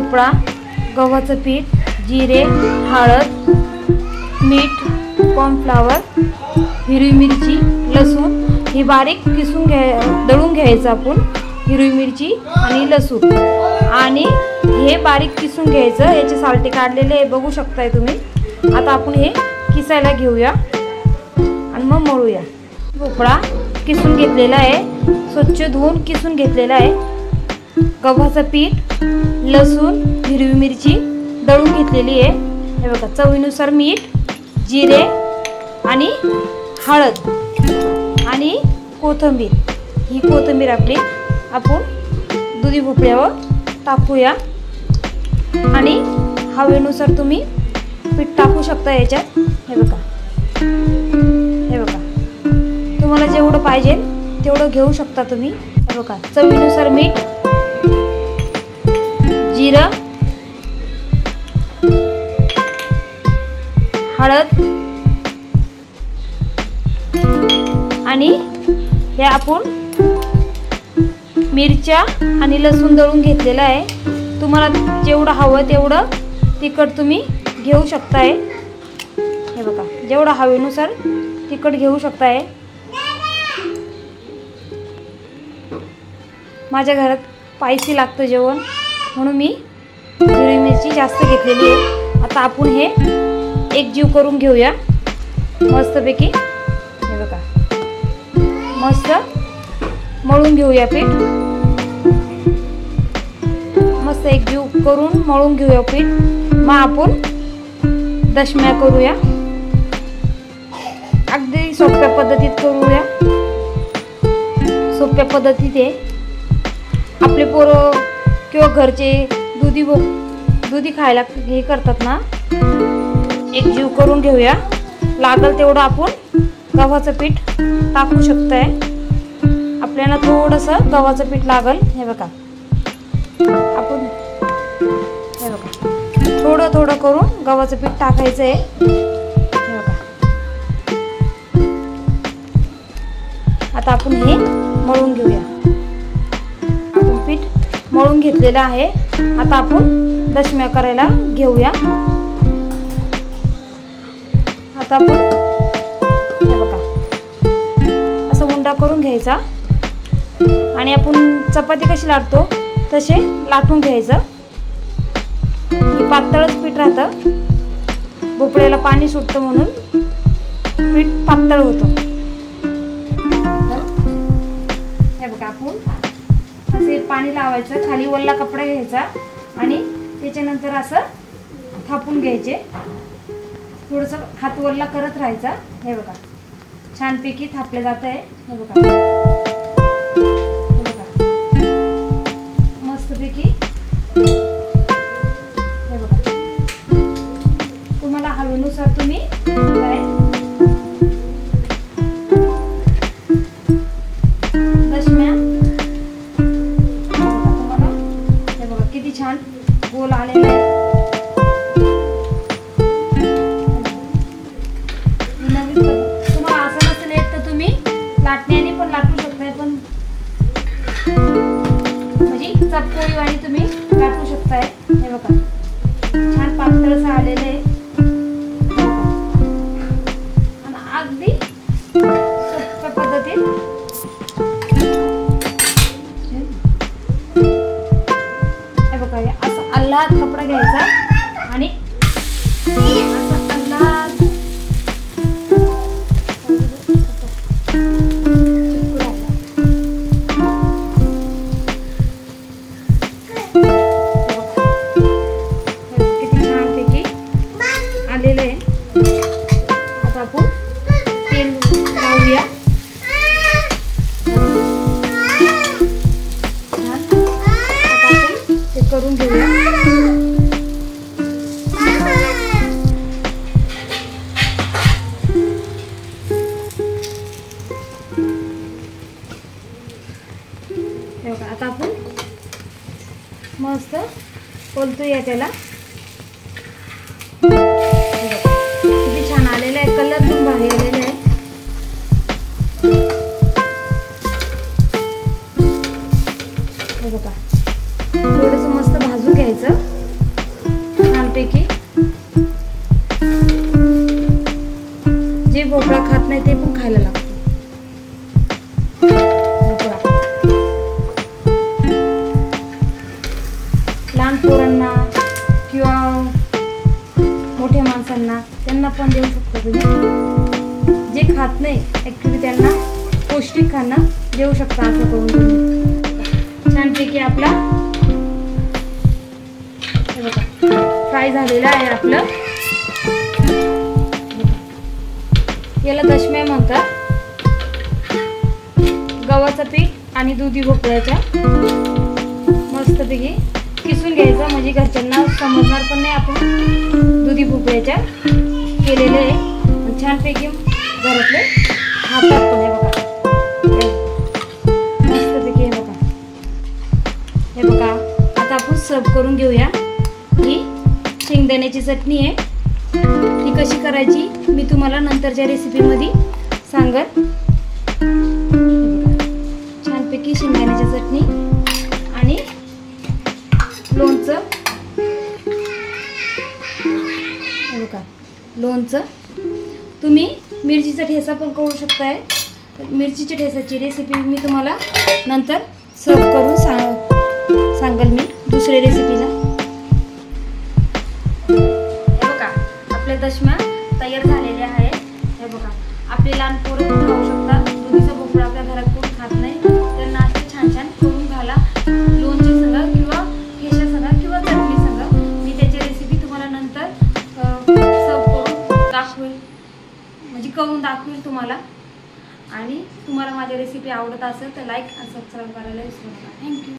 भोपळा, गव्हाचं पीठ, जिरे, हळद, मीठ, कॉर्नफ्लॉवर, हिरवी मिरची, लसूण हे बारीक किसून दळून घ्यायचं आपण। हिरवी मिरची आणि लसूण आणि हे बारीक किसून घ्यायचं। याचे साल्टे काढलेले आहे बघू शकताय तुम्ही। आता आपण हे किसायला घेऊया आणि मग मळूया। भोपळा किसून घेतलेला आहे, स्वच्छ धुवून किसून घेतलेला आहे। गव्हाचं पीठ, लसूण, हिरवी मिरची दळून घेतलेली आहे। हे बघा, चवीनुसार मीठ, जिरे आणि हळद आणि कोथिंबीर। ही कोथिंबीर आपली आपण दुधी भोपळ्यावर टाकूया आणि हवेनुसार तुम्ही पीठ टाकू शकता याच्यात। हे बघा, हे बघा, तुम्हाला जेवढं पाहिजे तेवढं घेऊ शकता तुम्ही। हे बघा, चवीनुसार मीठ, जिरं, हळद आणि हे आपण मिरच्या आणि लसूण दळून घेतलेला आहे। तुम्हाला जेवढं हवं तेवढं तिखट तुम्ही घेऊ शकताय। हे बघा, जेवढं हवेनुसार तिखट घेऊ शकताय। माझ्या घरात स्पायसी लागतं जेवण म्हणून मी हिरवी मिरची जास्त घेतलेली आहे। आता आपण हे एकजीव करून घेऊया मस्तपैकी। हे बघा, मस्त मळून घेऊया पीठ। मस्त एकजीव करून मळून घेऊया पीठ। मग आपण दशम्या करूया, अगदी सोप्या पद्धतीत करूया। सोप्या पद्धतीत आहे। आपले पोरं किंवा घरचे दुधी खायला हे करतात ना, एकजीव करून घेऊया। लागल तेवढं आपण गव्हाचं पीठ टाकू शकताय। आपल्याला थोडंसं गव्हाचं पीठ लागल। हे बघा, आपण हे बघा थोडं थोडं करून गव्हाचं पीठ टाकायचं आहे। हे बघा, आता आपण हे मळून घेऊया। आपण पीठ मळून घेतलेलं आहे। आता आपण दशम्या करायला घेऊया। आता आपण हे बघा असं उंडा करून घ्यायचा आणि आपण चपाती कशी लाटतो तसे लाटून घ्यायचं। हे पातळच पीठ राहतं, भोपळ्याला पाणी सुटतं म्हणून पीठ पातळ होतं। हे बघा, आपण असे पाणी लावायचं, खाली ओला कपडा घ्यायचा आणि त्याच्यानंतर असं थापून घ्यायचे। थोडंसं हात वल्ला करत राहायचा। हे बघा, छानपैकी थापले जात आहे। हे बघा, हे बघा मस्तपैकी। हे बघा, तुम्हाला हवेनुसार तुम्ही काय दशम्या तुम्हाला हे बघा किती छान गोल आलेले आहे। तुम्हाला असं नसेल येत तर तुम्ही लाटण्याने पण लाटू शकताय, पण म्हणजे चपकोळीवाणी तुम्ही लाटू शकताय। हे बघा, छान पातळसं आलेलं आहे आणि अगदी सोप्या पद्धतीत। हे बघा, असं अल्लाद कपडा घ्यायचा आणि असं अल्लाद आलेलं आहे। आता आपण तेल लावूया। आता आपण ते करून घेऊया। आता आपण मस्त बोलतोय त्याला। किती छान आलेला आहे, कलर पण भारी आलेला आहे। हे बघा, थोडंसं मस्त भाजून घ्यायचं। भोपळा खात नाही ते पण खायला लागतं. लहान पोरांना किंवा मोठ्या माणसांना त्यांना पण देऊ शकतो तुम्ही. जे खात नाही ॲक्च्युली त्यांना पौष्टिक खाणं देऊ शकता असं करून तुम्ही. छानपैकी आपला हे बघा फ्राय झालेलं आहे आपलं. याला दशम्या म्हणतात. गव्हाचं पीठ आणि दुधी भोपळ्याच्या मस्तपैकी किसून घ्यायचं म्हणजे घरच्यांना समजणार पण नाही आपण दुधी भोपळ्याच्या केलेले आहे. छानपैकी घरातले हातात पण हे बघा मस्तपैकी हे बघा. हे बघा आता आपण सर्व करून घेऊया. ही शेंगदाण्याची चटणी आहे. ती कशी करायची मी तुम्हाला नंतरच्या रेसिपीमध्ये सांगत. छानपैकी शेंगदाण्याची चटणी आणि लोणचं. हे बघा लोणचं. तुम्ही मिरचीचा ठेचा पण करू शकताय. मिरचीच्या ठेचाची रेसिपी मी तुम्हाला नंतर सर्व करून सांगेल मी दुसऱ्या रेसिपीला. हे बघा आपल्या दशम्या तयार झालेल्या आहेत. हे बघा आपले लहान पोरं पण खाऊ शकतात. दुधीचा भोपळा आपल्या घरात कोण खात नाही त्यांना असे छान छान करून घाला. लोणची संग किंवा ठेचा संग किंवा चटणी संग. मी त्याची रेसिपी तुम्हाला नंतर सर्व करून दाखवेल म्हणजे करून दाखवेल तुम्हाला. आणि तुम्हाला माझी रेसिपी आवडत असेल तर लाईक आणि सबस्क्राईब करायला विसरू नका. थँक्यू.